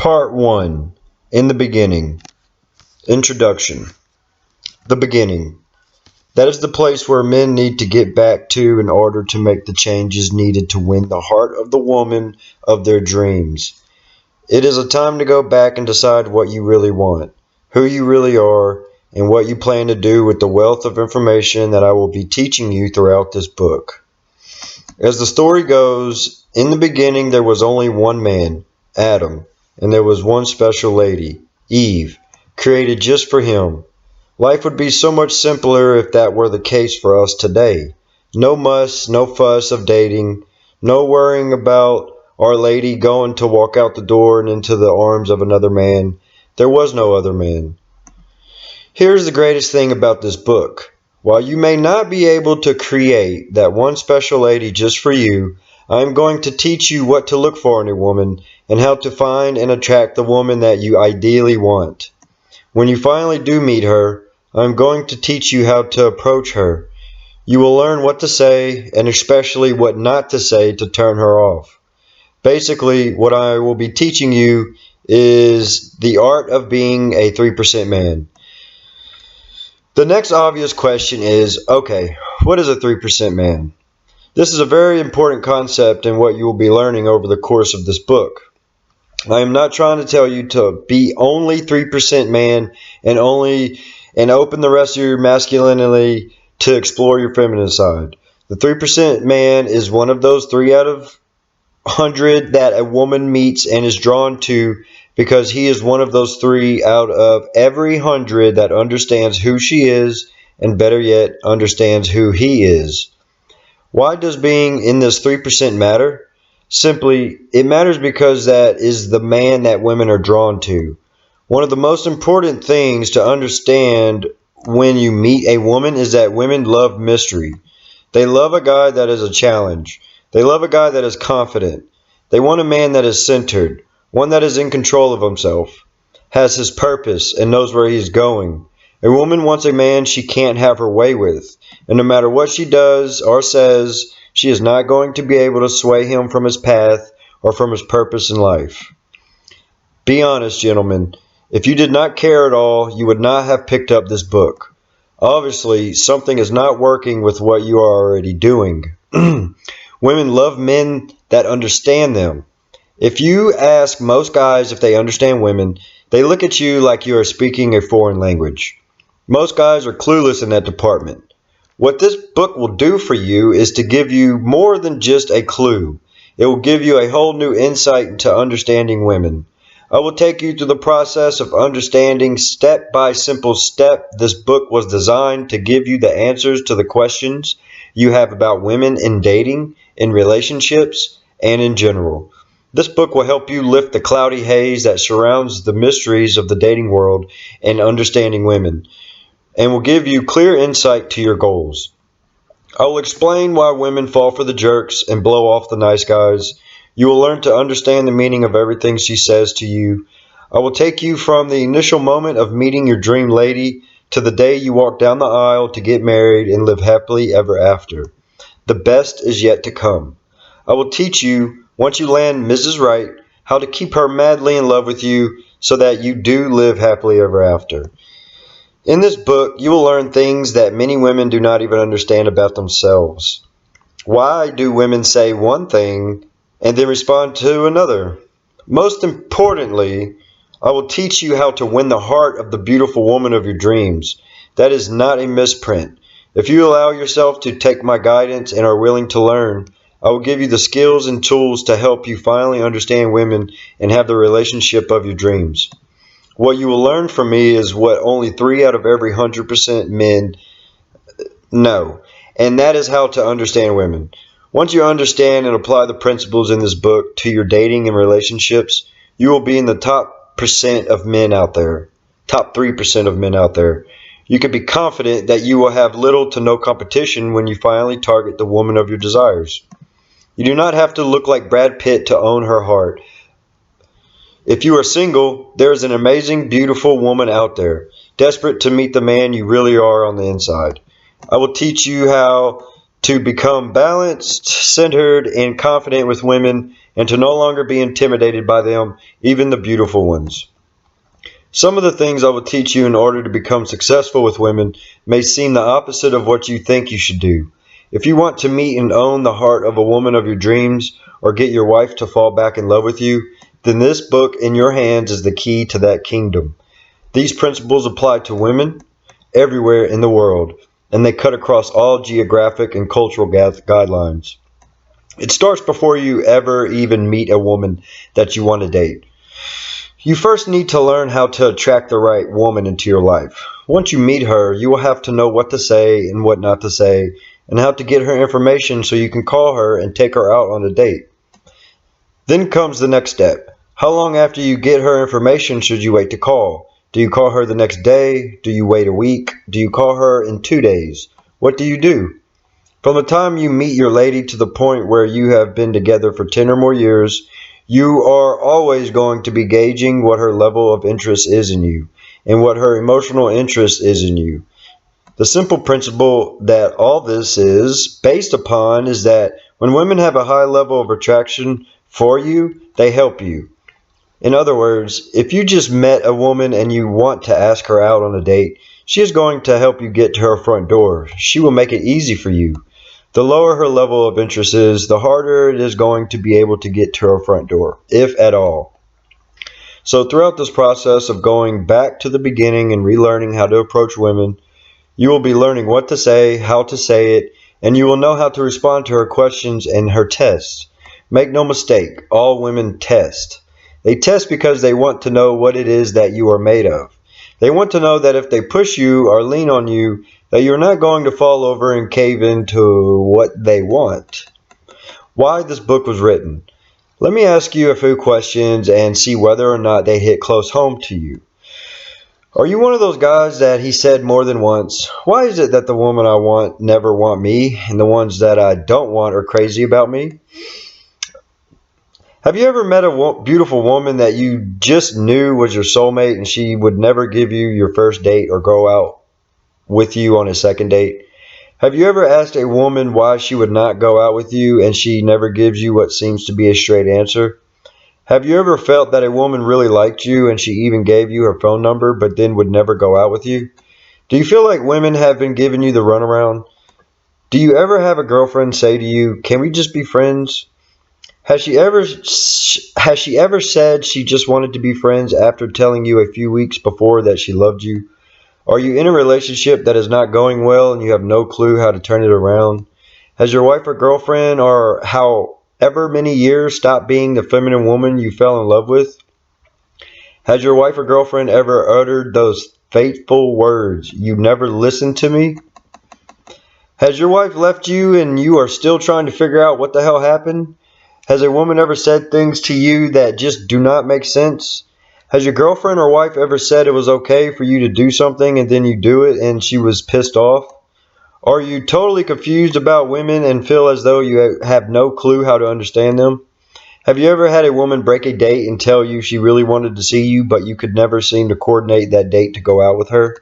Part 1. In the Beginning. Introduction. The beginning. That is the place where men need to get back to in order to make the changes needed to win the heart of the woman of their dreams. It is a time to go back and decide what you really want, who you really are, and what you plan to do with the wealth of information that I will be teaching you throughout this book. As the story goes, in the beginning there was only one man, Adam, and there was one special lady, Eve, created just for him. Life would be so much simpler if that were the case for us today. No muss, no fuss of dating, no worrying about our lady going to walk out the door and into the arms of another man. There was no other man. Here's the greatest thing about this book. While you may not be able to create that one special lady just for you, I am going to teach you what to look for in a woman and how to find and attract the woman that you ideally want. When you finally do meet her, I am going to teach you how to approach her. You will learn what to say and especially what not to say to turn her off. Basically, what I will be teaching you is the art of being a 3% man. The next obvious question is, okay, what is a 3% man? This is a very important concept in what you will be learning over the course of this book. I am not trying to tell you to be only 3% man and open the rest of your masculinity to explore your feminine side. The 3% man is one of those 3 out of 100 that a woman meets and is drawn to because he is one of those 3 out of every 100 that understands who she is and better yet understands who he is. Why does being in this 3% matter? Simply, it matters because that is the man that women are drawn to. One of the most important things to understand when you meet a woman is that women love mystery. They love a guy that is a challenge. They love a guy that is confident. They want a man that is centered, one that is in control of himself, has his purpose, and knows where he is going. A woman wants a man she can't have her way with, and no matter what she does or says, she is not going to be able to sway him from his path or from his purpose in life. Be honest, gentlemen. If you did not care at all, you would not have picked up this book. Obviously, something is not working with what you are already doing. Women love men that understand them. If you ask most guys if they understand women, they look at you like you are speaking a foreign language. Most guys are clueless in that department. What this book will do for you is to give you more than just a clue. It will give you a whole new insight into understanding women. I will take you through the process of understanding step by simple step. This book was designed to give you the answers to the questions you have about women in dating, in relationships, and in general. This book will help you lift the cloudy haze that surrounds the mysteries of the dating world and understanding women, and will give you clear insight to your goals. I will explain why women fall for the jerks and blow off the nice guys. You will learn to understand the meaning of everything she says to you. I will take you from the initial moment of meeting your dream lady to the day you walk down the aisle to get married and live happily ever after. The best is yet to come. I will teach you, once you land Mrs. Right, how to keep her madly in love with you so that you do live happily ever after. In this book, you will learn things that many women do not even understand about themselves. Why do women say one thing and then respond to another? Most importantly, I will teach you how to win the heart of the beautiful woman of your dreams. That is not a misprint. If you allow yourself to take my guidance and are willing to learn, I will give you the skills and tools to help you finally understand women and have the relationship of your dreams. What you will learn from me is what only 3 out of every 100% men know, and that is how to understand women. Once you understand and apply the principles in this book to your dating and relationships, you will be in the top percent of men out there, top 3% of men out there. You can be confident that you will have little to no competition when you finally target the woman of your desires. You do not have to look like Brad Pitt to own her heart. If you are single, there is an amazing, beautiful woman out there, desperate to meet the man you really are on the inside. I will teach you how to become balanced, centered, and confident with women, and to no longer be intimidated by them, even the beautiful ones. Some of the things I will teach you in order to become successful with women may seem the opposite of what you think you should do. If you want to meet and own the heart of a woman of your dreams, or get your wife to fall back in love with you, then this book in your hands is the key to that kingdom. These principles apply to women everywhere in the world, and they cut across all geographic and cultural guidelines. It starts before you ever even meet a woman that you want to date. You first need to learn how to attract the right woman into your life. Once you meet her, you will have to know what to say and what not to say, and how to get her information so you can call her and take her out on a date. Then comes the next step. How long after you get her information should you wait to call? Do you call her the next day? Do you wait a week? Do you call her in 2 days? What do you do? From the time you meet your lady to the point where you have been together for 10 or more years, you are always going to be gauging what her level of interest is in you, and what her emotional interest is in you. The simple principle that all this is based upon is that when women have a high level of attraction for you, they help you. In other words, if you just met a woman and you want to ask her out on a date, she is going to help you get to her front door. She will make it easy for you. The lower her level of interest is, the harder it is going to be able to get to her front door, if at all. So throughout this process of going back to the beginning and relearning how to approach women, you will be learning what to say, how to say it, and you will know how to respond to her questions and her tests. Make no mistake, all women test. They test because they want to know what it is that you are made of. They want to know that if they push you or lean on you, that you're not going to fall over and cave into what they want. Why this book was written. Let me ask you a few questions and see whether or not they hit close home to you. Are you one of those guys that he said more than once, why is it that the woman I want never want me, and the ones that I don't want are crazy about me? Have you ever met a beautiful woman that you just knew was your soulmate and she would never give you your first date or go out with you on a second date? Have you ever asked a woman why she would not go out with you and she never gives you what seems to be a straight answer? Have you ever felt that a woman really liked you and she even gave you her phone number but then would never go out with you? Do you feel like women have been giving you the runaround? Do you ever have a girlfriend say to you, "Can we just be friends?" Has she ever said she just wanted to be friends after telling you a few weeks before that she loved you? Are you in a relationship that is not going well and you have no clue how to turn it around? Has your wife or girlfriend, or however many years, stopped being the feminine woman you fell in love with? Has your wife or girlfriend ever uttered those fateful words, "You never listened to me"? Has your wife left you and you are still trying to figure out what the hell happened? Has a woman ever said things to you that just do not make sense? Has your girlfriend or wife ever said it was okay for you to do something and then you do it and she was pissed off? Are you totally confused about women and feel as though you have no clue how to understand them? Have you ever had a woman break a date and tell you she really wanted to see you, but you could never seem to coordinate that date to go out with her?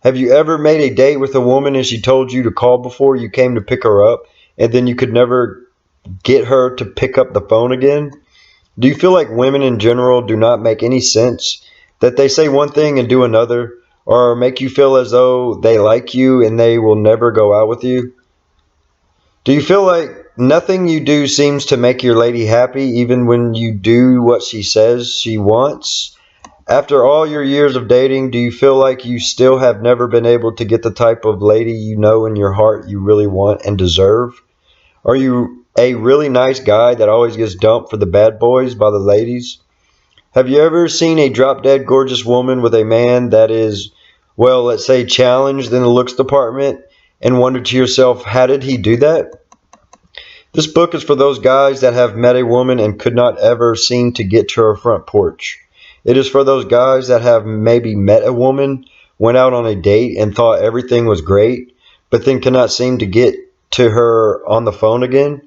Have you ever made a date with a woman and she told you to call before you came to pick her up, and then you could never get her to pick up the phone again? Do you feel like women in general do not make any sense? That they say one thing and do another? Or make you feel as though they like you and they will never go out with you? Do you feel like nothing you do seems to make your lady happy, even when you do what she says she wants? After all your years of dating, do you feel like you still have never been able to get the type of lady you know in your heart you really want and deserve? Are you a really nice guy that always gets dumped for the bad boys by the ladies? Have you ever seen a drop dead gorgeous woman with a man that is, well, let's say challenged in the looks department, and wondered to yourself, how did he do that? This book is for those guys that have met a woman and could not ever seem to get to her front porch. It is for those guys that have maybe met a woman, went out on a date, and thought everything was great, but then cannot seem to get to her on the phone again.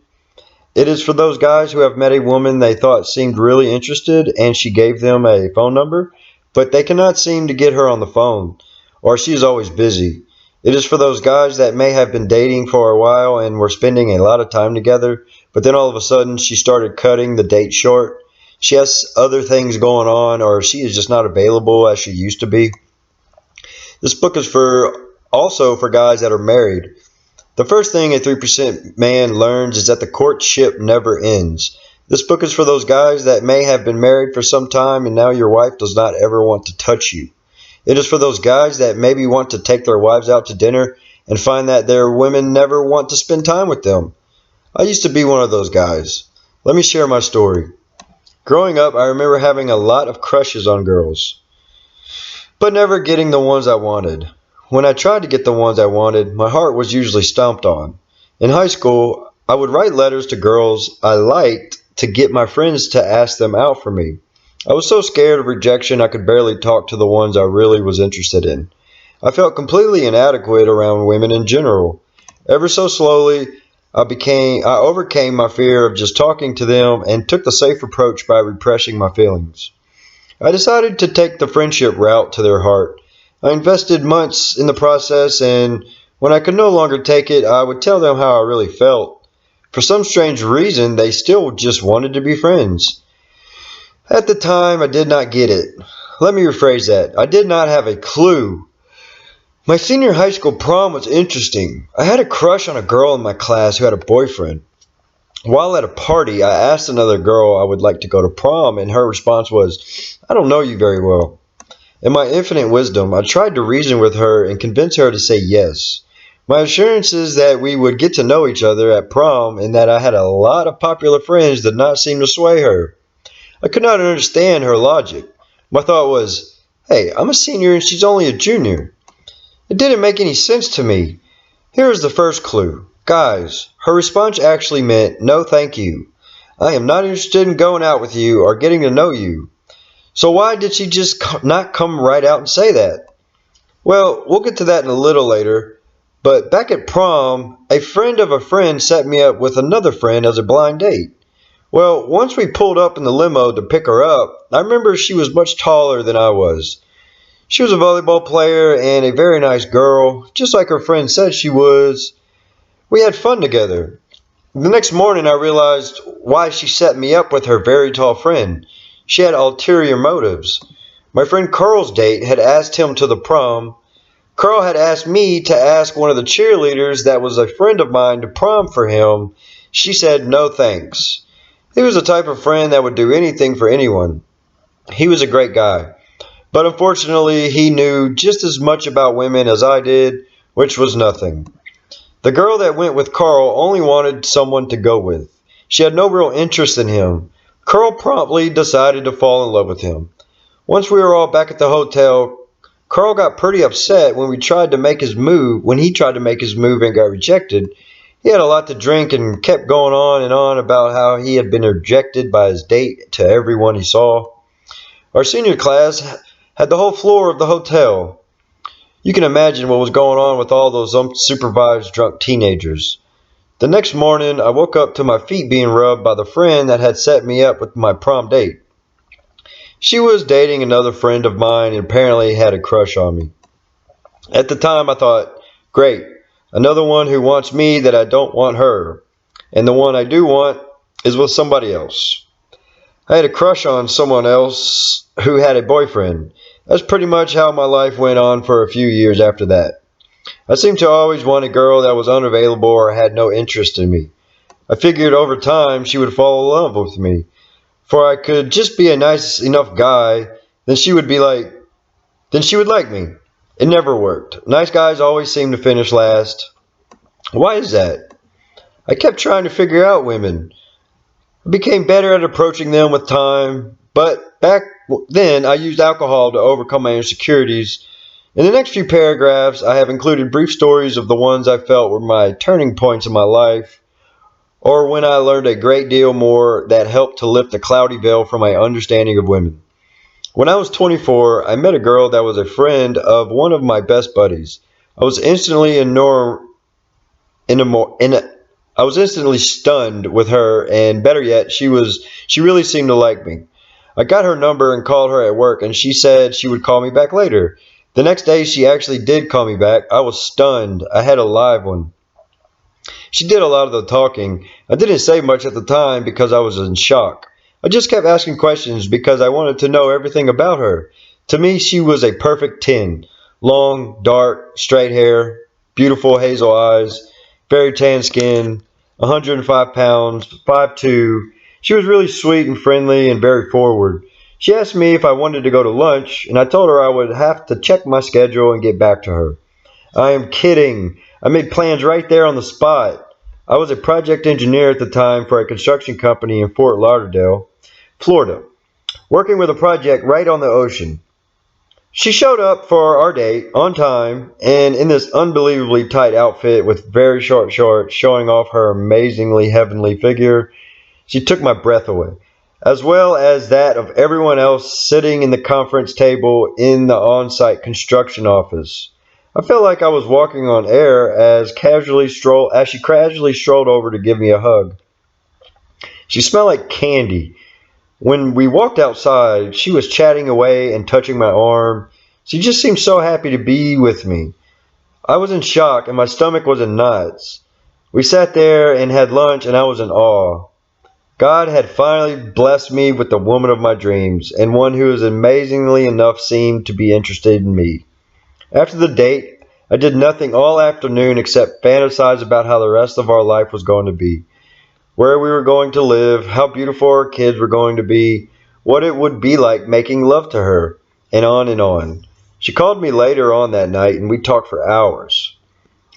It is for those guys who have met a woman they thought seemed really interested and she gave them a phone number, but they cannot seem to get her on the phone, or she is always busy. It is for those guys that may have been dating for a while and were spending a lot of time together, but then all of a sudden she started cutting the date short. She has other things going on, or she is just not available as she used to be. This book is also for guys that are married. The first thing a 3% man learns is that the courtship never ends. This book is for those guys that may have been married for some time and now your wife does not ever want to touch you. It is for those guys that maybe want to take their wives out to dinner and find that their women never want to spend time with them. I used to be one of those guys. Let me share my story. Growing up, I remember having a lot of crushes on girls, but never getting the ones I wanted. When I tried to get the ones I wanted, my heart was usually stomped on. In high school, I would write letters to girls I liked to get my friends to ask them out for me. I was so scared of rejection I could barely talk to the ones I really was interested in. I felt completely inadequate around women in general. Ever so slowly, I overcame my fear of just talking to them and took the safe approach by repressing my feelings. I decided to take the friendship route to their heart. I invested months in the process, and when I could no longer take it, I would tell them how I really felt. For some strange reason, they still just wanted to be friends. At the time, I did not get it. Let me rephrase that. I did not have a clue. My senior high school prom was interesting. I had a crush on a girl in my class who had a boyfriend. While at a party, I asked another girl I would like to go to prom, and her response was, "I don't know you very well." In my infinite wisdom, I tried to reason with her and convince her to say yes. My assurances that we would get to know each other at prom and that I had a lot of popular friends did not seem to sway her. I could not understand her logic. My thought was, hey, I'm a senior and she's only a junior. It didn't make any sense to me. Here is the first clue. Guys, her response actually meant, no thank you. I am not interested in going out with you or getting to know you. So why did she just not come right out and say that? Well, we'll get to that in a little later. But back at prom, a friend of a friend set me up with another friend as a blind date. Well, once we pulled up in the limo to pick her up, I remember she was much taller than I was. She was a volleyball player and a very nice girl, just like her friend said she was. We had fun together. The next morning I realized why she set me up with her very tall friend. She had ulterior motives. My friend Carl's date had asked him to the prom. Carl had asked me to ask one of the cheerleaders that was a friend of mine to prom for him. She said no thanks. He was the type of friend that would do anything for anyone. He was a great guy. But unfortunately, he knew just as much about women as I did, which was nothing. The girl that went with Carl only wanted someone to go with. She had no real interest in him. Carl promptly decided to fall in love with him. Once we were all back at the hotel, Carl got pretty upset when he tried to make his move and got rejected. He had a lot to drink and kept going on and on about how he had been rejected by his date to everyone he saw. Our senior class had the whole floor of the hotel. You can imagine what was going on with all those unsupervised drunk teenagers. The next morning, I woke up to my feet being rubbed by the friend that had set me up with my prom date. She was dating another friend of mine and apparently had a crush on me. At the time, I thought, great, another one who wants me that I don't want her. And the one I do want is with somebody else. I had a crush on someone else who had a boyfriend. That's pretty much how my life went on for a few years after that. I seemed to always want a girl that was unavailable or had no interest in me. I figured over time she would fall in love with me, for I could just be a nice enough guy, then she would like me. It never worked. Nice guys always seem to finish last. Why is that? I kept trying to figure out women. I became better at approaching them with time, but back then I used alcohol to overcome my insecurities. In the next few paragraphs, I have included brief stories of the ones I felt were my turning points in my life, or when I learned a great deal more that helped to lift the cloudy veil from my understanding of women. When I was 24, I met a girl that was a friend of one of my best buddies. I was instantly I was instantly stunned with her, and better yet, she really seemed to like me. I got her number and called her at work, and she said she would call me back later. The next day she actually did call me back. I was stunned. I had a live one. She did a lot of the talking. I didn't say much at the time because I was in shock. I just kept asking questions because I wanted to know everything about her. To me, she was a perfect 10. Long, dark, straight hair, beautiful hazel eyes, very tan skin, 105 pounds, 5'2". She was really sweet and friendly and very forward. She asked me if I wanted to go to lunch, and I told her I would have to check my schedule and get back to her. I am kidding. I made plans right there on the spot. I was a project engineer at the time for a construction company in Fort Lauderdale, Florida, working with a project right on the ocean. She showed up for our date on time and in this unbelievably tight outfit with very short shorts showing off her amazingly heavenly figure. She took my breath away, as well as that of everyone else sitting in the conference table in the on-site construction office. I felt like I was walking on air as she casually strolled over to give me a hug. She smelled like candy. When we walked outside, she was chatting away and touching my arm. She just seemed so happy to be with me. I was in shock and my stomach was in knots. We sat there and had lunch and I was in awe. God had finally blessed me with the woman of my dreams, and one who is amazingly enough seemed to be interested in me. After the date, I did nothing all afternoon except fantasize about how the rest of our life was going to be, where we were going to live, how beautiful our kids were going to be, what it would be like making love to her, and on and on. She called me later on that night, and we talked for hours.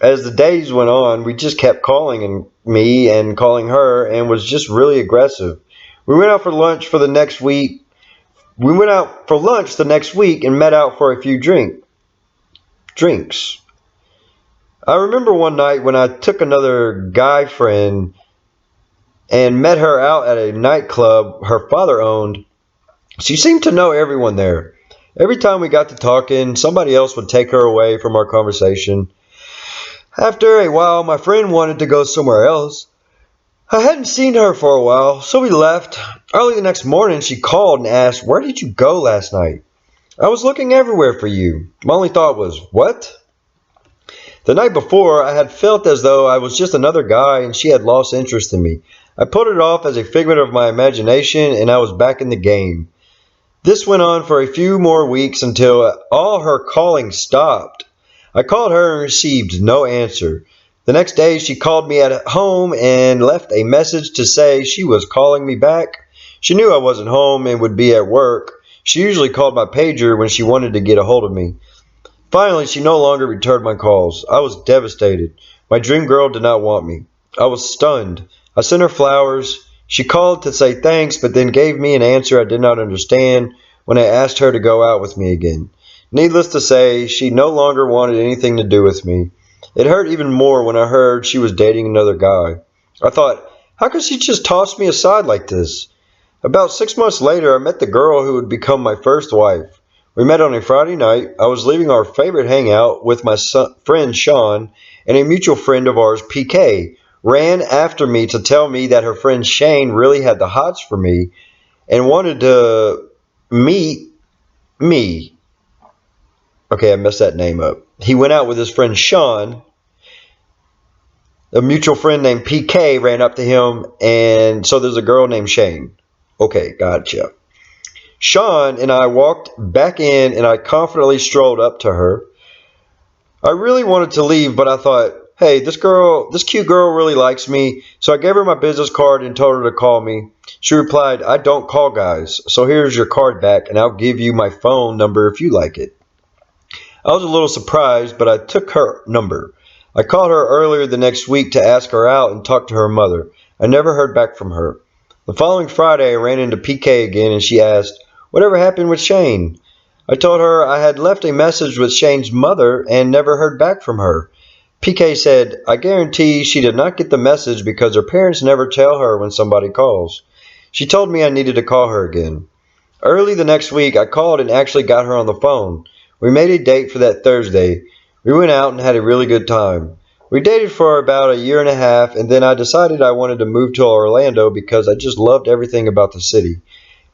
As the days went on, we just kept calling me and calling her and was just really aggressive. We went out for lunch for the next week. We went out for lunch the next week and met out for a few drinks. I remember one night when I took another guy friend and met her out at a nightclub her father owned. She seemed to know everyone there. Every time we got to talking, somebody else would take her away from our conversation. After a while, my friend wanted to go somewhere else. I hadn't seen her for a while, so we left. Early the next morning, she called and asked, "Where did you go last night?" "I was looking everywhere for you." My only thought was, "What?" The night before, I had felt as though I was just another guy and she had lost interest in me. I put it off as a figment of my imagination and I was back in the game. This went on for a few more weeks until all her calling stopped. I called her and received no answer. The next day she called me at home and left a message to say she was calling me back. She knew I wasn't home and would be at work. She usually called my pager when she wanted to get a hold of me. Finally, she no longer returned my calls. I was devastated. My dream girl did not want me. I was stunned. I sent her flowers. She called to say thanks, but then gave me an answer I did not understand when I asked her to go out with me again. Needless to say, she no longer wanted anything to do with me. It hurt even more when I heard she was dating another guy. I thought, how could she just toss me aside like this? About 6 months later, I met the girl who would become my first wife. We met on a Friday night. I was leaving our favorite hangout with my friend Sean, and a mutual friend of ours, PK, ran after me to tell me that her friend Shane really had the hots for me and wanted to meet me. Okay, I messed that name up. He went out with his friend Sean. A mutual friend named PK ran up to him, and so there's a girl named Shane. Okay, gotcha. Sean and I walked back in and I confidently strolled up to her. I really wanted to leave, but I thought, hey, this cute girl really likes me, so I gave her my business card and told her to call me. She replied, "I don't call guys, so here's your card back and I'll give you my phone number if you like it." I was a little surprised, but I took her number. I called her earlier the next week to ask her out and talk to her mother. I never heard back from her. The following Friday, I ran into PK again and she asked, "Whatever happened with Shane?" I told her I had left a message with Shane's mother and never heard back from her. PK said, "I guarantee she did not get the message because her parents never tell her when somebody calls." She told me I needed to call her again. Early the next week, I called and actually got her on the phone. We made a date for that Thursday. We went out and had a really good time. We dated for about a year and a half, and then I decided I wanted to move to Orlando because I just loved everything about the city.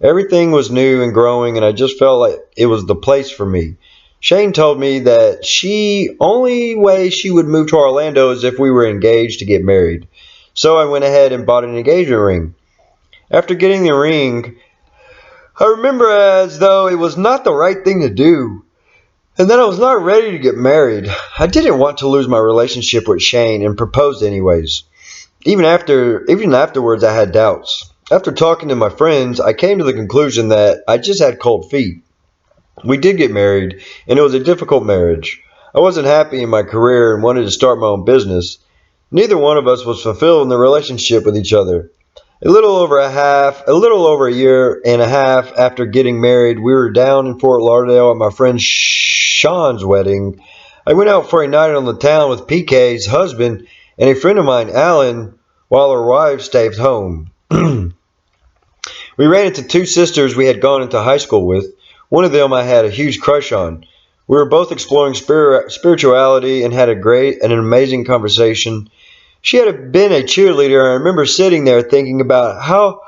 Everything was new and growing, and I just felt like it was the place for me. Shane told me that only way she would move to Orlando is if we were engaged to get married. So I went ahead and bought an engagement ring. After getting the ring, I remember as though it was not the right thing to do, and that I was not ready to get married. I didn't want to lose my relationship with Shane and proposed anyways. Even afterwards I had doubts. After talking to my friends, I came to the conclusion that I just had cold feet. We did get married, and it was a difficult marriage. I wasn't happy in my career and wanted to start my own business. Neither one of us was fulfilled in the relationship with each other. A little over a year and a half after getting married, we were down in Fort Lauderdale at my friend Sean's wedding. I went out for a night on the town with PK's husband and a friend of mine, Alan, while our wives stayed home. We ran into two sisters we had gone into high school with. One of them I had a huge crush on. We were both exploring spirituality and had an amazing conversation. She had been a cheerleader, and I remember sitting there thinking about how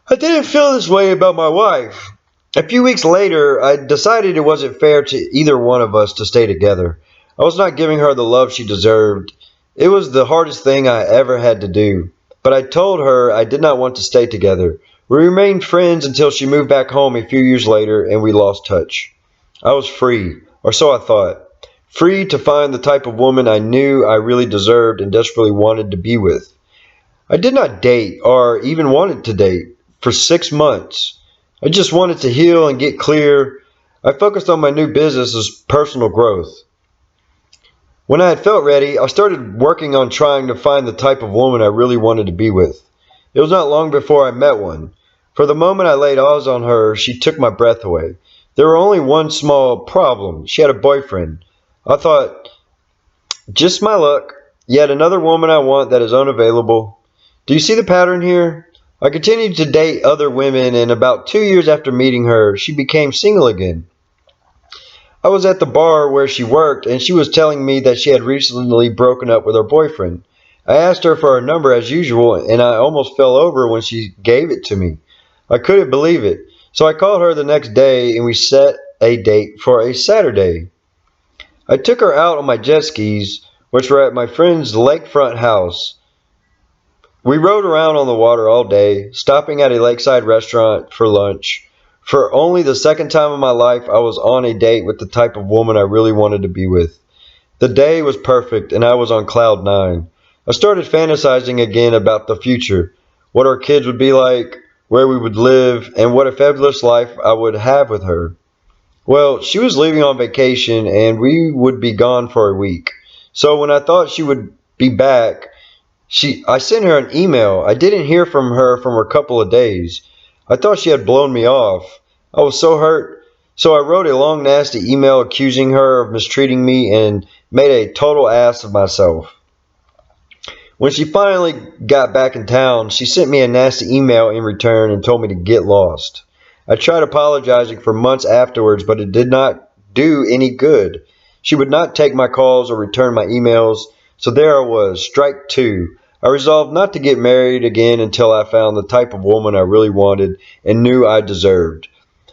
I didn't feel this way about my wife. A few weeks later, I decided it wasn't fair to either one of us to stay together. I was not giving her the love she deserved. It was the hardest thing I ever had to do. But I told her I did not want to stay together. We remained friends until she moved back home a few years later and we lost touch. I was free, or so I thought. Free to find the type of woman I knew I really deserved and desperately wanted to be with. I did not date or even wanted to date for 6 months. I just wanted to heal and get clear. I focused on my new business as personal growth. When I had felt ready, I started working on trying to find the type of woman I really wanted to be with. It was not long before I met one. For the moment I laid eyes on her, she took my breath away. There was only one small problem. She had a boyfriend. I thought, just my luck. Yet another woman I want that is unavailable. Do you see the pattern here? I continued to date other women, and about 2 years after meeting her, she became single again. I was at the bar where she worked, and she was telling me that she had recently broken up with her boyfriend. I asked her for her number as usual, and I almost fell over when she gave it to me. I couldn't believe it, so I called her the next day, and we set a date for a Saturday. I took her out on my jet skis, which were at my friend's lakefront house. We rode around on the water all day, stopping at a lakeside restaurant for lunch. For only the second time in my life, I was on a date with the type of woman I really wanted to be with. The day was perfect, and I was on cloud nine. I started fantasizing again about the future, what our kids would be like, where we would live, and what a fabulous life I would have with her. Well, she was leaving on vacation, and we would be gone for a week. So when I thought she would be back, I sent her an email. I didn't hear from her for a couple of days. I thought she had blown me off. I was so hurt. So I wrote a long nasty email accusing her of mistreating me and made a total ass of myself. When she finally got back in town, she sent me a nasty email in return and told me to get lost. I tried apologizing for months afterwards, but it did not do any good. She would not take my calls or return my emails, so there I was, strike two. I resolved not to get married again until I found the type of woman I really wanted and knew I deserved.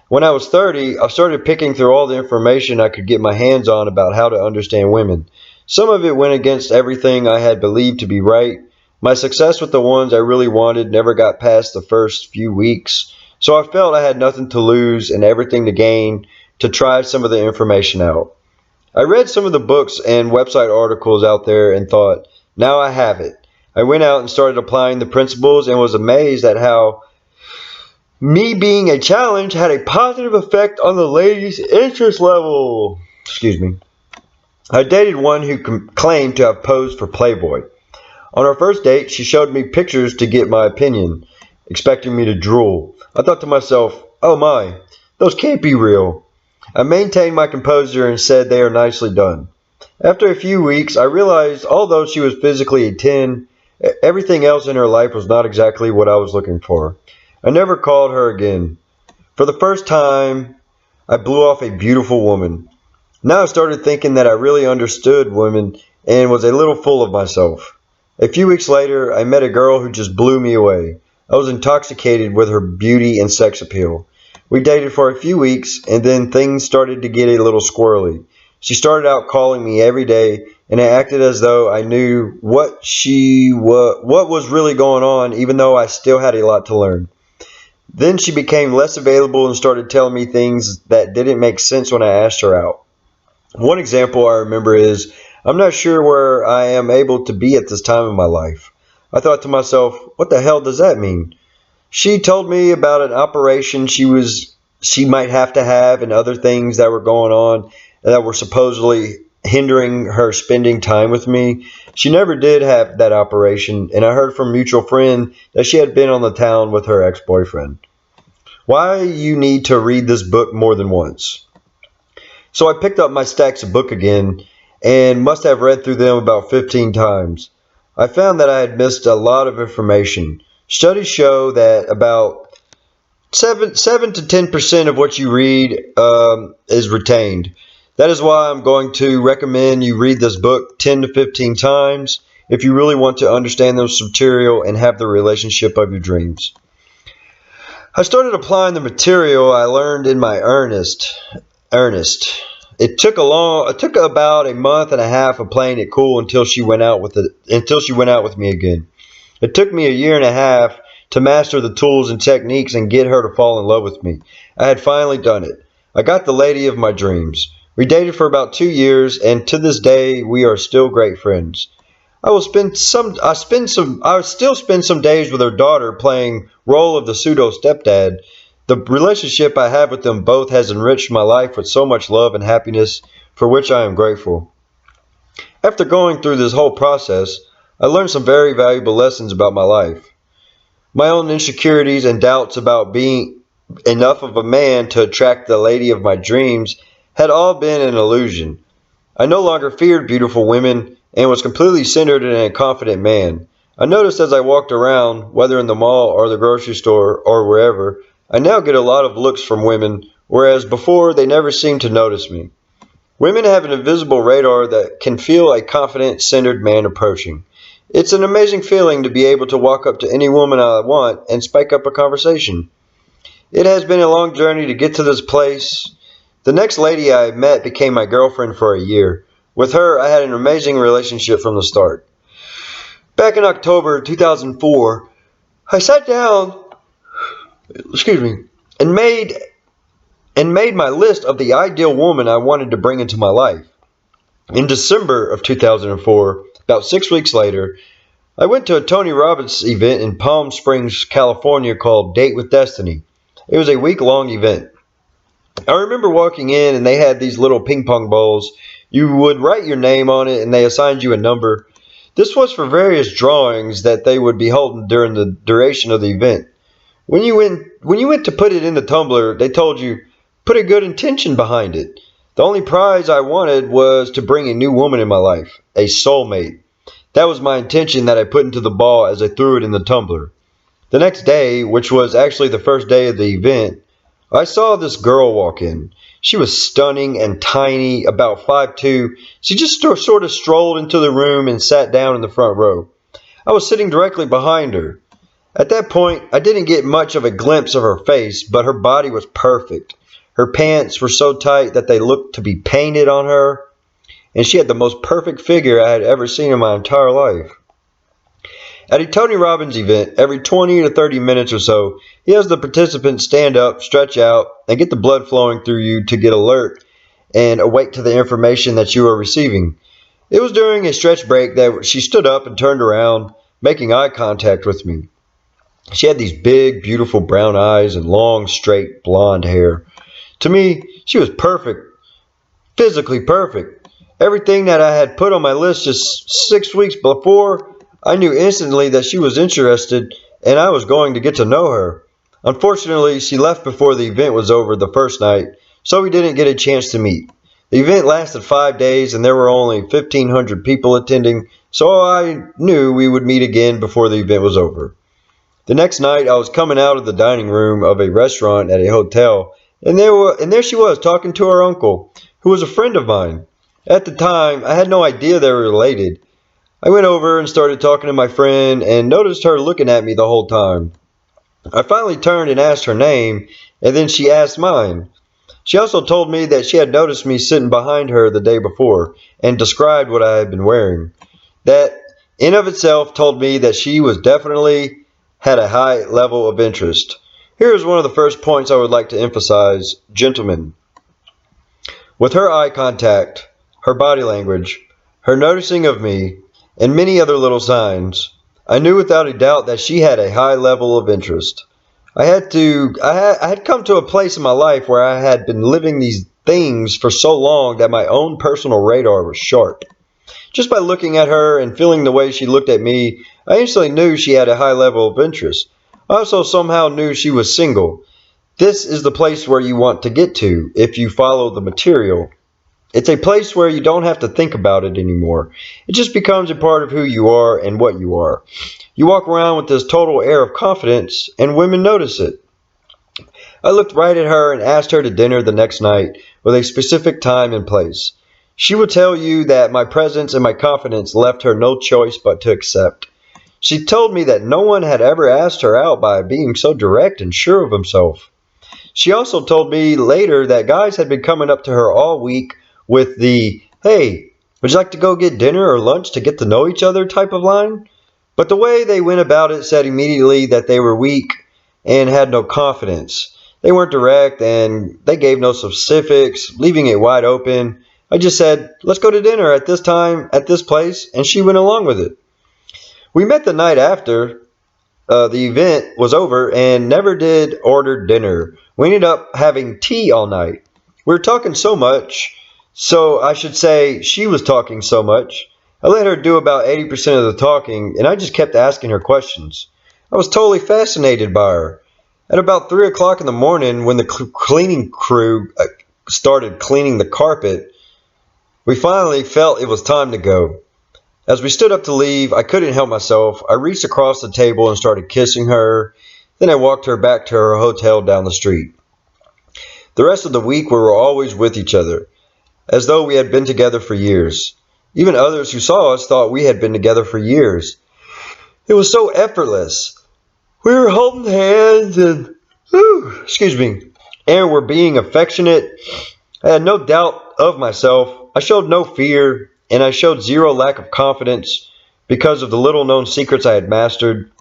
When I was 30, I started picking through all the information I could get my hands on about how to understand women. Some of it went against everything I had believed to be right. My success with the ones I really wanted never got past the first few weeks, so I felt I had nothing to lose and everything to gain to try some of the information out. I read some of the books and website articles out there and thought, now I have it. I went out and started applying the principles and was amazed at how me being a challenge had a positive effect on the lady's interest level. Excuse me. I dated one who claimed to have posed for Playboy. On our first date, she showed me pictures to get my opinion, expecting me to drool. I thought to myself, oh my, those can't be real. I maintained my composure and said they are nicely done. After a few weeks, I realized although she was physically a 10, everything else in her life was not exactly what I was looking for. I never called her again. For the first time, I blew off a beautiful woman. Now I started thinking that I really understood women and was a little full of myself. A few weeks later, I met a girl who just blew me away. I was intoxicated with her beauty and sex appeal. We dated for a few weeks, and then things started to get a little squirrely. She started out calling me every day, and I acted as though I knew what was really going on, even though I still had a lot to learn. Then she became less available and started telling me things that didn't make sense when I asked her out. One example I remember is, "I'm not sure where I am able to be at this time in my life." I thought to myself, what the hell does that mean? She told me about an operation she might have to have and other things that were going on that were supposedly hindering her spending time with me. She never did have that operation, and I heard from a mutual friend that she had been on the town with her ex-boyfriend. Why you need to read this book more than once. So I picked up my stacks of book again and must have read through them about 15 times. I found that I had missed a lot of information. Studies show that about 7 to 10% of what you read is retained. That is why I'm going to recommend you read this book 10 to 15 times if you really want to understand this material and have the relationship of your dreams. I started applying the material I learned in my earnest. It took about a month and a half of playing it cool until she went out with me again. It took me a year and a half to master the tools and techniques and get her to fall in love with me. I had finally done it. I got the lady of my dreams. We dated for about 2 years, and to this day we are still great friends. I still spend some days with her daughter playing role of the pseudo stepdad. The relationship I have with them both has enriched my life with so much love and happiness, for which I am grateful. After going through this whole process, I learned some very valuable lessons about my life. My own insecurities and doubts about being enough of a man to attract the lady of my dreams had all been an illusion. I no longer feared beautiful women and was completely centered in a confident man. I noticed as I walked around, whether in the mall or the grocery store or wherever, I now get a lot of looks from women, whereas before they never seemed to notice me. Women have an invisible radar that can feel a confident, centered man approaching. It's an amazing feeling to be able to walk up to any woman I want and spike up a conversation. It has been a long journey to get to this place. The next lady I met became my girlfriend for a year. With her, I had an amazing relationship from the start. Back in October 2004, I sat down, excuse me, and made my list of the ideal woman I wanted to bring into my life. In December of 2004, about 6 weeks later, I went to a Tony Robbins event in Palm Springs, California called Date with Destiny. It was a week-long event. I remember walking in and they had these little ping pong balls. You would write your name on it and they assigned you a number. This was for various drawings that they would be holding during the duration of the event. When you went to put it in the tumbler, they told you, put a good intention behind it. The only prize I wanted was to bring a new woman in my life, a soulmate. That was my intention that I put into the ball as I threw it in the tumbler. The next day, which was actually the first day of the event, I saw this girl walk in. She was stunning and tiny, about 5'2". She just sort of strolled into the room and sat down in the front row. I was sitting directly behind her. At that point, I didn't get much of a glimpse of her face, but her body was perfect. Her pants were so tight that they looked to be painted on her, and she had the most perfect figure I had ever seen in my entire life. At a Tony Robbins event, every 20 to 30 minutes or so, he has the participants stand up, stretch out, and get the blood flowing through you to get alert and awake to the information that you are receiving. It was during a stretch break that she stood up and turned around, making eye contact with me. She had these big, beautiful brown eyes and long, straight, blonde hair. To me, she was perfect, physically perfect. Everything that I had put on my list just 6 weeks before, I knew instantly that she was interested and I was going to get to know her. Unfortunately, she left before the event was over the first night, so we didn't get a chance to meet. The event lasted 5 days and there were only 1,500 people attending, so I knew we would meet again before the event was over. The next night, I was coming out of the dining room of a restaurant at a hotel, and there she was talking to her uncle, who was a friend of mine. At the time, I had no idea they were related. I went over and started talking to my friend and noticed her looking at me the whole time. I finally turned and asked her name, and then she asked mine. She also told me that she had noticed me sitting behind her the day before, and described what I had been wearing. That, in of itself, told me that she was definitely had a high level of interest. Here is one of the first points I would like to emphasize, gentlemen. With her eye contact, her body language, her noticing of me, and many other little signs, I knew without a doubt that she had a high level of interest. I had come to a place in my life where I had been living these things for so long that my own personal radar was sharp. Just by looking at her and feeling the way she looked at me, I instantly knew she had a high level of interest. I also somehow knew she was single. This is the place where you want to get to if you follow the material. It's a place where you don't have to think about it anymore. It just becomes a part of who you are and what you are. You walk around with this total air of confidence, and women notice it. I looked right at her and asked her to dinner the next night with a specific time and place. She would tell you that my presence and my confidence left her no choice but to accept. She told me that no one had ever asked her out by being so direct and sure of himself. She also told me later that guys had been coming up to her all week with the, "Hey, would you like to go get dinner or lunch to get to know each other" type of line. But the way they went about it said immediately that they were weak and had no confidence. They weren't direct and they gave no specifics, leaving it wide open. I just said, "Let's go to dinner at this time, at this place," and she went along with it. We met the night after the event was over and never did order dinner. We ended up having tea all night. We were talking so much, so I should say she was talking so much. I let her do about 80% of the talking, and I just kept asking her questions. I was totally fascinated by her. At about 3 o'clock in the morning, when the cleaning crew started cleaning the carpet, we finally felt it was time to go. As we stood up to leave, I couldn't help myself. I reached across the table and started kissing her. Then I walked her back to her hotel down the street. The rest of the week we were always with each other, as though we had been together for years. Even others who saw us thought we had been together for years. It was so effortless. We were holding hands and, excuse me, and were being affectionate. I had no doubt of myself. I showed no fear, and I showed zero lack of confidence because of the little known secrets I had mastered,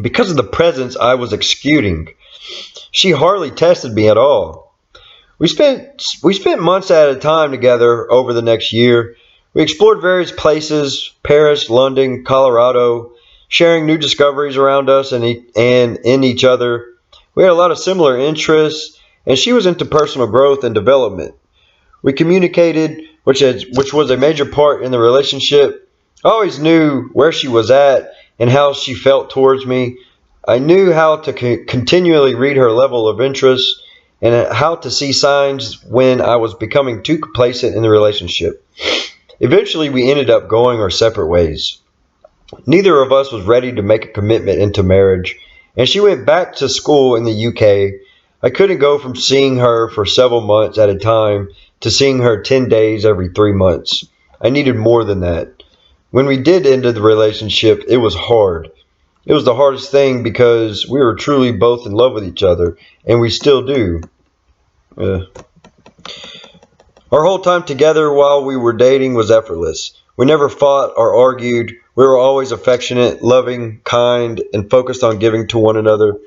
because of the presence I was executing. She hardly tested me at all. We spent months at a time together over the next year. We explored various places, Paris, London, Colorado, sharing new discoveries around us and in each other. We had a lot of similar interests, and she was into personal growth and development. We communicated, which was a major part in the relationship. I always knew where she was at and how she felt towards me. I knew how to continually read her level of interest and how to see signs when I was becoming too complacent in the relationship. Eventually, we ended up going our separate ways. Neither of us was ready to make a commitment into marriage, and she went back to school in the UK. I couldn't go from seeing her for several months at a time to seeing her 10 days every 3 months. I needed more than that. When we did end the relationship, it was hard. It was the hardest thing because we were truly both in love with each other, and we still do. Uh, our whole time together while we were dating was effortless. We never fought or argued. We were always affectionate, loving, kind, and focused on giving to one another.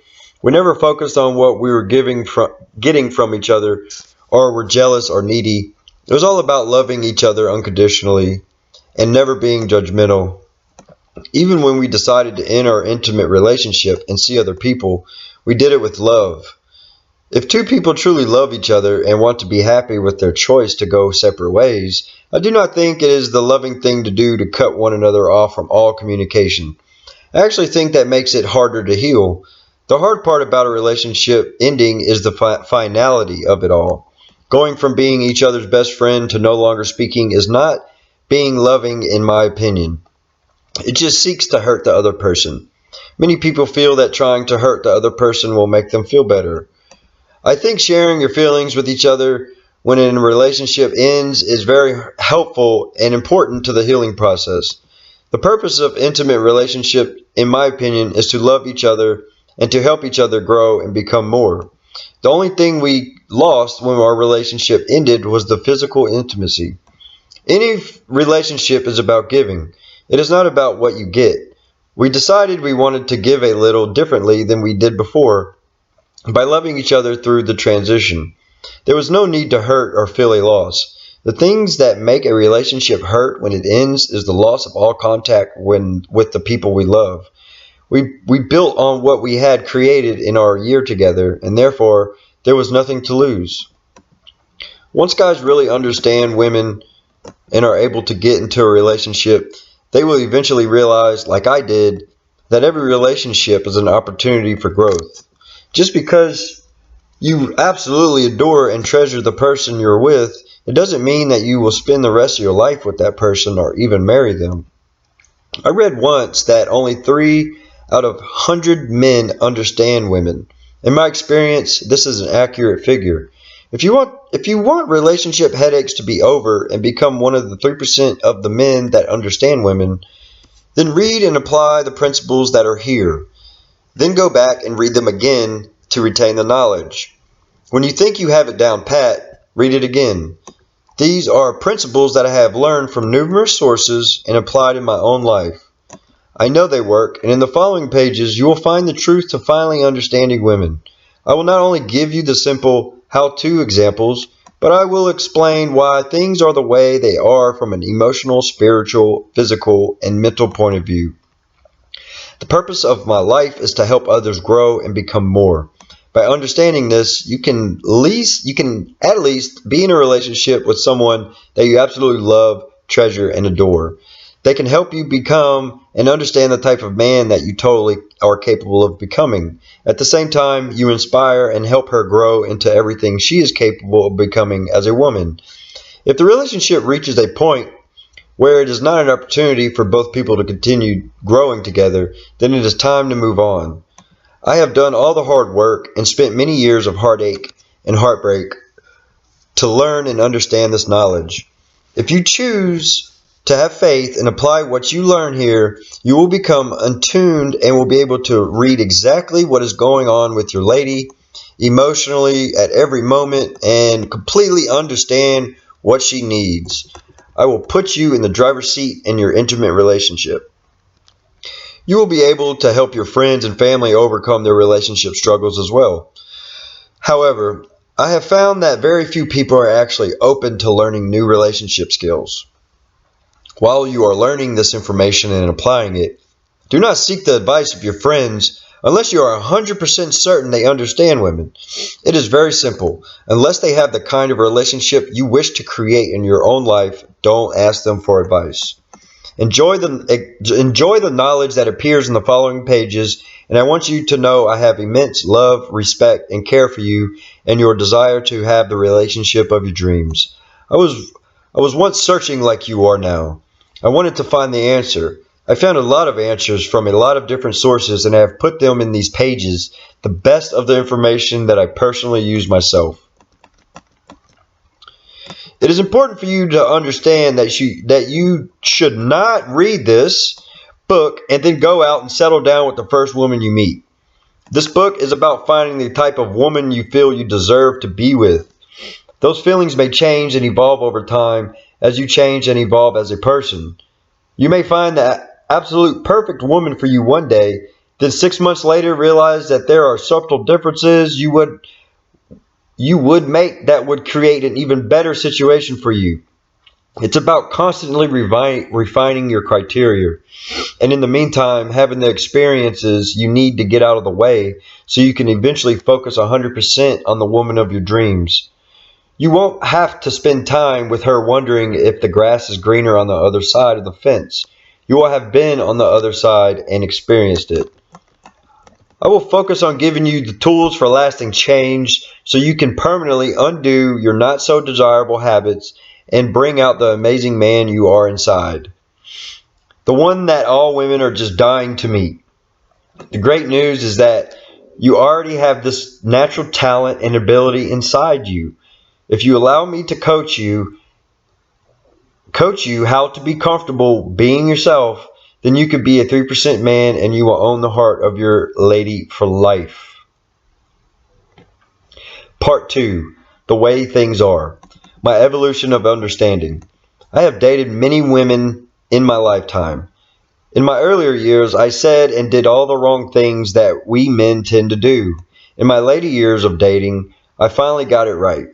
We never focused on what we were getting from each other or were jealous or needy. It was all about loving each other unconditionally and never being judgmental. Even when we decided to end our intimate relationship and see other people, we did it with love. If two people truly love each other and want to be happy with their choice to go separate ways, I do not think it is the loving thing to do to cut one another off from all communication. I actually think that makes it harder to heal. The hard part about a relationship ending is the finality of it all. Going from being each other's best friend to no longer speaking is not being loving, in my opinion. It just seeks to hurt the other person. Many people feel that trying to hurt the other person will make them feel better. I think sharing your feelings with each other when a relationship ends is very helpful and important to the healing process. The purpose of intimate relationship, in my opinion, is to love each other and to help each other grow and become more. The only thing we lost when our relationship ended was the physical intimacy. Any relationship is about giving. It is not about what you get. We decided we wanted to give a little differently than we did before by loving each other through the transition. There was no need to hurt or feel a loss. The things that make a relationship hurt when it ends is the loss of all contact with the people we love. We built on what we had created in our year together, and therefore there was nothing to lose. Once guys really understand women and are able to get into a relationship, they will eventually realize, like I did, that every relationship is an opportunity for growth. Just because you absolutely adore and treasure the person you're with, it doesn't mean that you will spend the rest of your life with that person or even marry them. I read once that only 3 out of 100 men understand women. In my experience, this is an accurate figure. If you want relationship headaches to be over and become one of the 3% of the men that understand women, then read and apply the principles that are here. Then go back and read them again to retain the knowledge. When you think you have it down pat, read it again. These are principles that I have learned from numerous sources and applied in my own life. I know they work, and in the following pages you will find the truth to finally understanding women. I will not only give you the simple how-to examples, but I will explain why things are the way they are from an emotional, spiritual, physical, and mental point of view. The purpose of my life is to help others grow and become more. By understanding this, you can at least be in a relationship with someone that you absolutely love, treasure, and adore. They can help you become and understand the type of man that you totally are capable of becoming. At the same time, you inspire and help her grow into everything she is capable of becoming as a woman. If the relationship reaches a point where it is not an opportunity for both people to continue growing together, then it is time to move on. I have done all the hard work and spent many years of heartache and heartbreak to learn and understand this knowledge. If you choose to have faith and apply what you learn here, you will become attuned and will be able to read exactly what is going on with your lady emotionally at every moment and completely understand what she needs. I will put you in the driver's seat in your intimate relationship. You will be able to help your friends and family overcome their relationship struggles as well. However, I have found that very few people are actually open to learning new relationship skills. While you are learning this information and applying it, do not seek the advice of your friends unless you are 100% certain they understand women. It is very simple. Unless they have the kind of relationship you wish to create in your own life, don't ask them for advice. Enjoy the knowledge that appears in the following pages, and I want you to know I have immense love, respect, and care for you and your desire to have the relationship of your dreams. I was I was once searching like you are now. I wanted to find the answer. I found a lot of answers from a lot of different sources and I have put them in these pages, the best of the information that I personally use myself. It is important for you to understand that you should not read this book and then go out and settle down with the first woman you meet. This book is about finding the type of woman you feel you deserve to be with. Those feelings may change and evolve over time as you change and evolve as a person. You may find that absolute perfect woman for you one day, then 6 months later realize that there are subtle differences you would make that would create an even better situation for you. It's about constantly refining your criteria, and in the meantime, having the experiences you need to get out of the way so you can eventually focus 100% on the woman of your dreams. You won't have to spend time with her wondering if the grass is greener on the other side of the fence. You will have been on the other side and experienced it. I will focus on giving you the tools for lasting change so you can permanently undo your not so desirable habits and bring out the amazing man you are inside. The one that all women are just dying to meet. The great news is that you already have this natural talent and ability inside you. If you allow me to coach you how to be comfortable being yourself, then you could be a 3% man and you will own the heart of your lady for life. Part 2. The Way Things Are. My Evolution of Understanding. I have dated many women in my lifetime. In my earlier years, I said and did all the wrong things that we men tend to do. In my later years of dating, I finally got it right.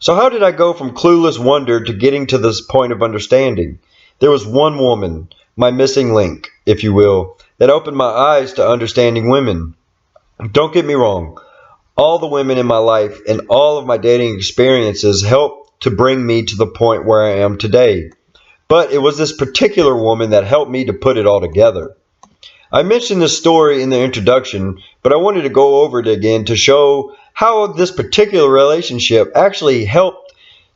So how did I go from clueless wonder to getting to this point of understanding? There was one woman, my missing link, if you will, that opened my eyes to understanding women. Don't get me wrong. All the women in my life and all of my dating experiences helped to bring me to the point where I am today. But it was this particular woman that helped me to put it all together. I mentioned this story in the introduction, but I wanted to go over it again to show how this particular relationship actually helped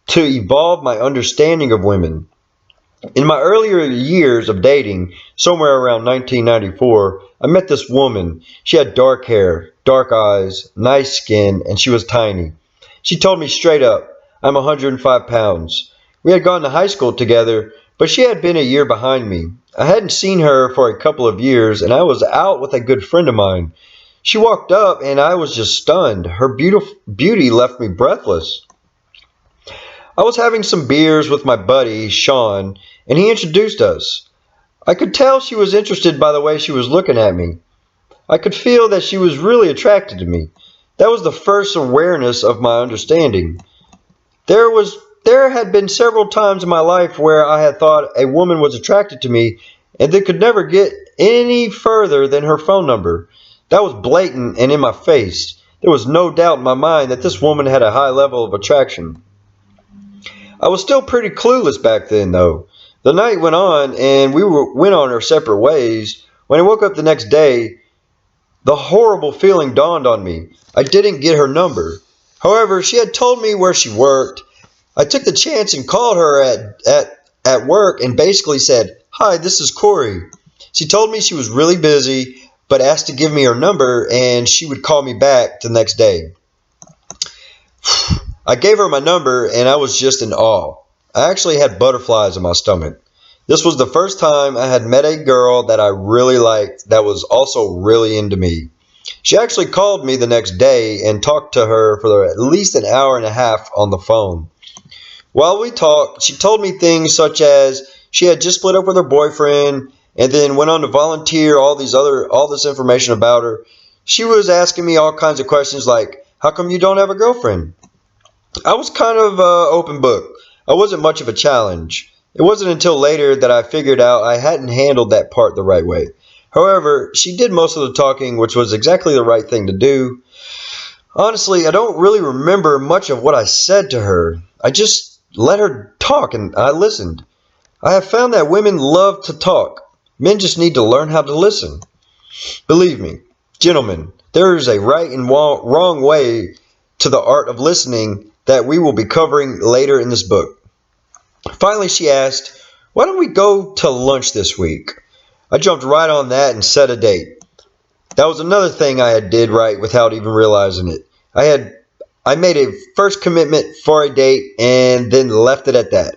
to evolve my understanding of women. In my earlier years of dating, somewhere around 1994, I met this woman. She had dark hair, dark eyes, nice skin, and she was tiny. She told me straight up, I'm 105 pounds. We had gone to high school together, but she had been a year behind me. I hadn't seen her for a couple of years, and I was out with a good friend of mine. She walked up, and I was just stunned. Her beauty left me breathless. I was having some beers with my buddy, Sean, and he introduced us. I could tell she was interested by the way she was looking at me. I could feel that she was really attracted to me. That was the first awareness of my understanding. There had been several times in my life where I had thought a woman was attracted to me and they could never get any further than her phone number. That was blatant and in my face. There was no doubt in my mind that this woman had a high level of attraction. I was still pretty clueless back then, though. The night went on, and went on our separate ways. When I woke up the next day, the horrible feeling dawned on me. I didn't get her number. However, she had told me where she worked. I took the chance and called her at work and basically said, "Hi, this is Corey." She told me she was really busy, but asked to give me her number and she would call me back the next day. I gave her my number and I was just in awe. I actually had butterflies in my stomach. This was the first time I had met a girl that I really liked that was also really into me. She actually called me the next day and talked to her for at least an hour and a half on the phone. While we talked, she told me things such as she had just split up with her boyfriend and then went on to volunteer all this information about her. She was asking me all kinds of questions like, "How come you don't have a girlfriend?" I was kind of open book. I wasn't much of a challenge. It wasn't until later that I figured out I hadn't handled that part the right way. However, she did most of the talking, which was exactly the right thing to do. Honestly, I don't really remember much of what I said to her. I just let her talk and I listened. I have found that women love to talk. Men just need to learn how to listen. Believe me, gentlemen, there is a right and wrong way to the art of listening that we will be covering later in this book. Finally, she asked, "Why don't we go to lunch this week?" I jumped right on that and set a date. That was another thing I did right without even realizing it. I made a first commitment for a date and then left it at that.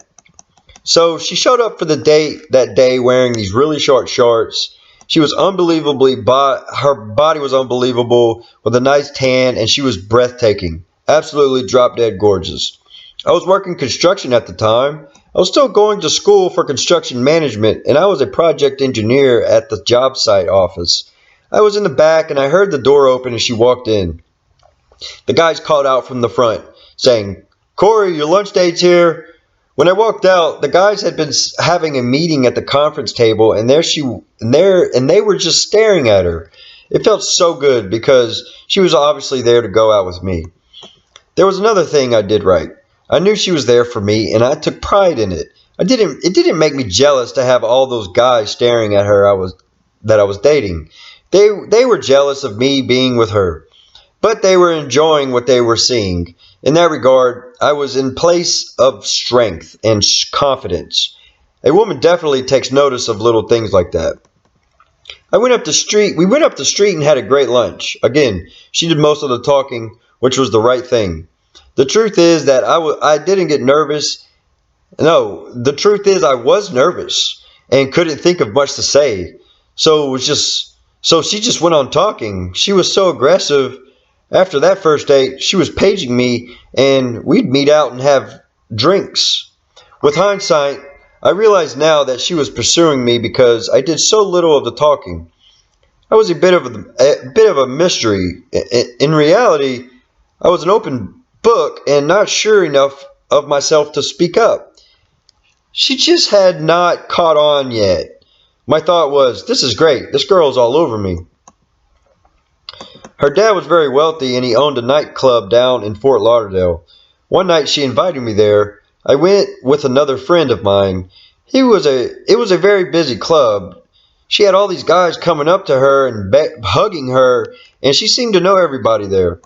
So she showed up for the date that day wearing these really short shorts. She was her body was unbelievable with a nice tan and she was breathtaking. Absolutely drop dead gorgeous. I was working construction at the time. I was still going to school for construction management and I was a project engineer at the job site office. I was in the back and I heard the door open as she walked in. The guys called out from the front saying, "Corey, your lunch date's here." When I walked out, the guys had been having a meeting at the conference table, and they were just staring at her. It felt so good because she was obviously there to go out with me. There was another thing I did right. I knew she was there for me, and I took pride in it. It didn't make me jealous to have all those guys staring at her that I was dating. They were jealous of me being with her. But they were enjoying what they were seeing. In that regard, I was in place of strength and confidence. A woman definitely takes notice of little things like that. We went up the street and had a great lunch. Again, she did most of the talking, which was the right thing. The truth is that I didn't get nervous. No, the truth is I was nervous. and couldn't think of much to say. So she just went on talking. She was so aggressive. After that first date, she was paging me, and we'd meet out and have drinks. With hindsight, I realize now that she was pursuing me because I did so little of the talking. I was a bit of a mystery. In reality, I was an open book and not sure enough of myself to speak up. She just had not caught on yet. My thought was, this is great. This girl is all over me. Her dad was very wealthy and he owned a nightclub down in Fort Lauderdale. One night she invited me there. I went with another friend of mine. It was a very busy club. She had all these guys coming up to her and hugging her, and she seemed to know everybody there.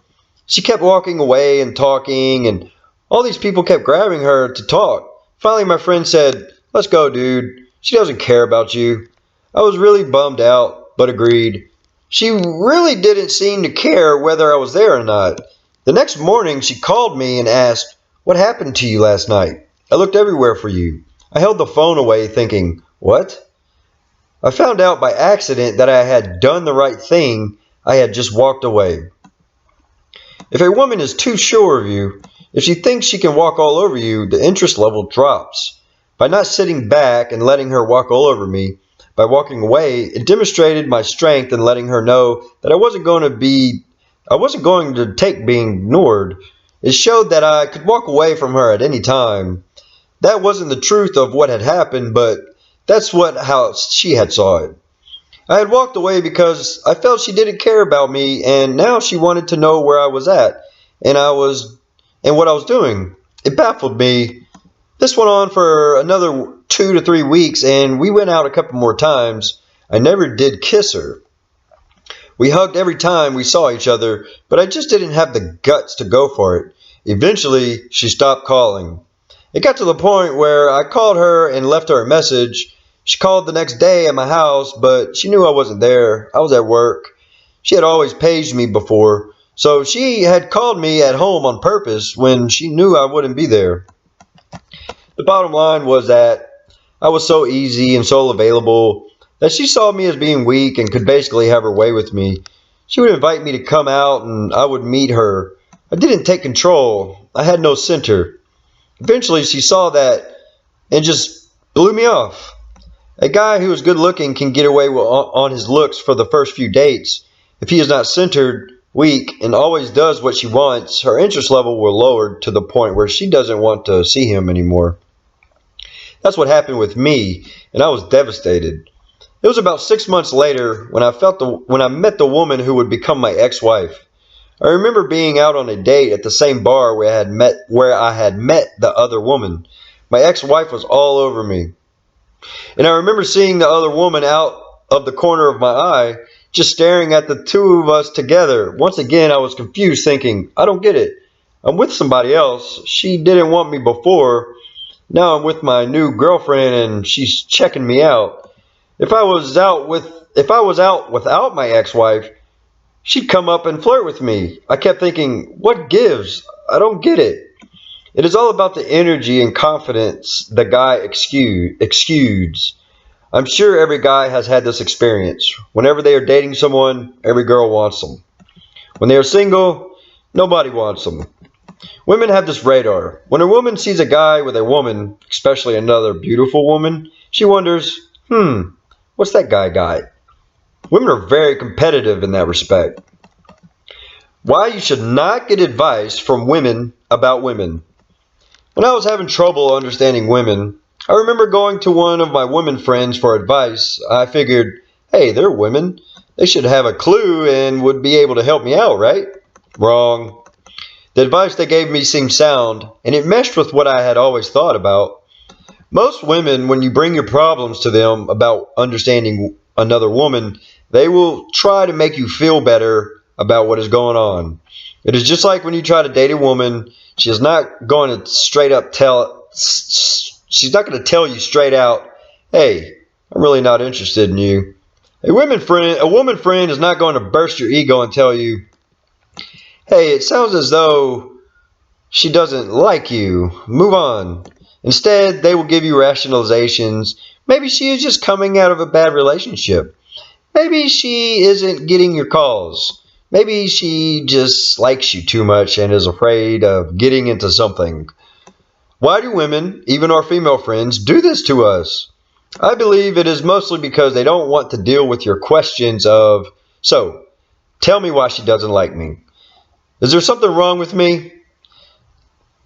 She kept walking away and talking, and all these people kept grabbing her to talk. Finally, my friend said, "Let's go, dude. She doesn't care about you." I was really bummed out, but agreed. She really didn't seem to care whether I was there or not. The next morning, she called me and asked, "What happened to you last night? I looked everywhere for you." I held the phone away thinking, "What?" I found out by accident that I had done the right thing. I had just walked away. If a woman is too sure of you, if she thinks she can walk all over you, the interest level drops. By not sitting back and letting her walk all over me, by walking away, it demonstrated my strength in letting her know that I wasn't going to take being ignored. It showed that I could walk away from her at any time. That wasn't the truth of what had happened, but that's how she had saw it. I had walked away because I felt she didn't care about me, and now she wanted to know where I was at and what I was doing. It baffled me. This went on for another 2 to 3 weeks, and we went out a couple more times. I never did kiss her. We hugged every time we saw each other, but I just didn't have the guts to go for it. Eventually, she stopped calling. It got to the point where I called her and left her a message. She called the next day at my house, but she knew I wasn't there. I was at work. She had always paged me before, so she had called me at home on purpose when she knew I wouldn't be there. The bottom line was that I was so easy and so available that she saw me as being weak and could basically have her way with me. She would invite me to come out and I would meet her. I didn't take control. I had no center. Eventually she saw that and just blew me off. A guy who is good looking can get away on his looks for the first few dates. If he is not centered, weak, and always does what she wants, her interest level will lower to the point where she doesn't want to see him anymore. That's what happened with me, and I was devastated. It was about 6 months later when I met the woman who would become my ex-wife. I remember being out on a date at the same bar where I had met the other woman. My ex-wife was all over me. And I remember seeing the other woman out of the corner of my eye, just staring at the two of us together. Once again, I was confused, thinking, I don't get it. I'm with somebody else. She didn't want me before. Now I'm with my new girlfriend and she's checking me out. If I was out without my ex-wife, she'd come up and flirt with me. I kept thinking, what gives? I don't get it. It is all about the energy and confidence the guy exudes. I'm sure every guy has had this experience. Whenever they are dating someone, every girl wants them. When they are single, nobody wants them. Women have this radar. When a woman sees a guy with a woman, especially another beautiful woman, she wonders, what's that guy got? Women are very competitive in that respect. Why you should not get advice from women about women. When I was having trouble understanding women, I remember going to one of my women friends for advice. I figured, hey, they're women. They should have a clue and would be able to help me out, right? Wrong. The advice they gave me seemed sound, and it meshed with what I had always thought about. Most women, when you bring your problems to them about understanding another woman, they will try to make you feel better about what is going on. It is just like when you try to date a woman, she's not going to tell you straight out, hey, I'm really not interested in you. A woman friend is not going to burst your ego and tell you, hey, it sounds as though she doesn't like you. Move on. Instead, they will give you rationalizations. Maybe she is just coming out of a bad relationship. Maybe she isn't getting your calls. Maybe she just likes you too much and is afraid of getting into something. Why do women, even our female friends, do this to us? I believe it is mostly because they don't want to deal with your questions of, so, tell me why she doesn't like me. Is there something wrong with me?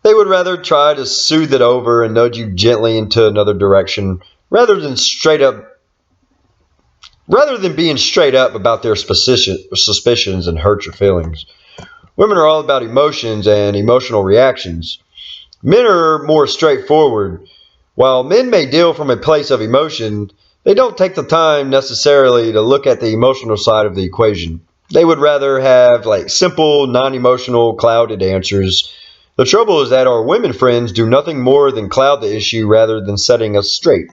They would rather try to soothe it over and nudge you gently into another direction rather than being straight up about their suspicions and hurt your feelings. Women are all about emotions and emotional reactions. Men are more straightforward. While men may deal from a place of emotion, they don't take the time necessarily to look at the emotional side of the equation. They would rather have simple, non-emotional, clouded answers. The trouble is that our women friends do nothing more than cloud the issue rather than setting us straight.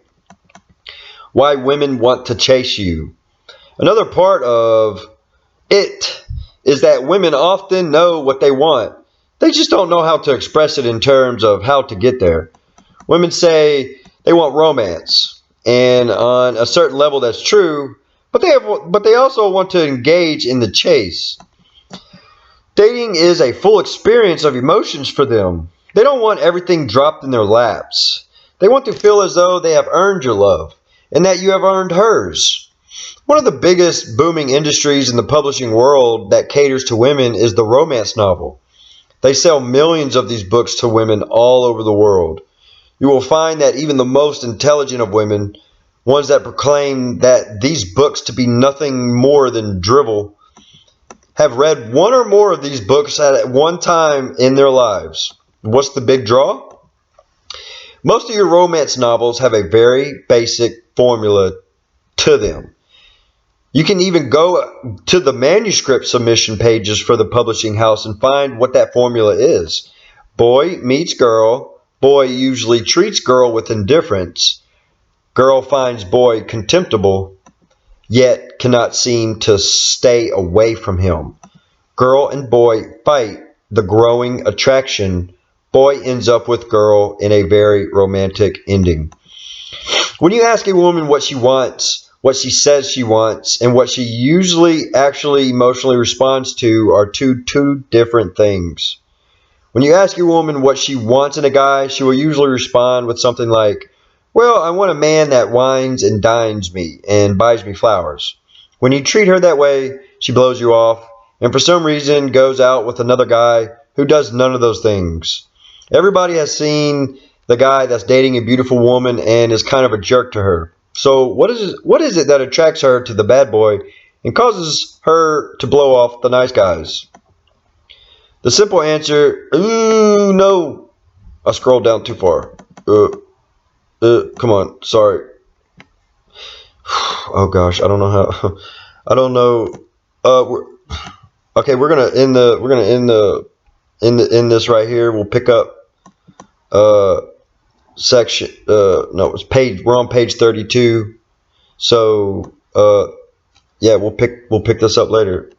Why women want to chase you. Another part of it is that women often know what they want. They just don't know how to express it in terms of how to get there. Women say they want romance, and on a certain level that's true, but they also want to engage in the chase. Dating is a full experience of emotions for them. They don't want everything dropped in their laps. They want to feel as though they have earned your love and that you have earned hers. One of the biggest booming industries in the publishing world that caters to women is the romance novel. They sell millions of these books to women all over the world. You will find that even the most intelligent of women, ones that proclaim that these books to be nothing more than drivel, have read one or more of these books at one time in their lives. What's the big draw? Most of your romance novels have a very basic formula to them. You can even go to the manuscript submission pages for the publishing house and find what that formula is. Boy meets girl. Boy usually treats girl with indifference. Girl finds boy contemptible, yet cannot seem to stay away from him. Girl and boy fight the growing attraction. Boy ends up with girl in a very romantic ending. When you ask a woman what she wants, what she says she wants, and what she usually actually emotionally responds to are two different things. When you ask your woman what she wants in a guy, she will usually respond with something like, well, I want a man that wines and dines me and buys me flowers. When you treat her that way, she blows you off and for some reason goes out with another guy who does none of those things. Everybody has seen the guy that's dating a beautiful woman and is kind of a jerk to her. So what is it that attracts her to the bad boy and causes her to blow off the nice guys? The simple answer, ooh, no. I scrolled down too far. Come on, sorry. Oh gosh, I don't know how. I don't know. We're gonna end this right here. We'll pick up section. No, it's page. We're on page 32. So yeah, we'll pick this up later.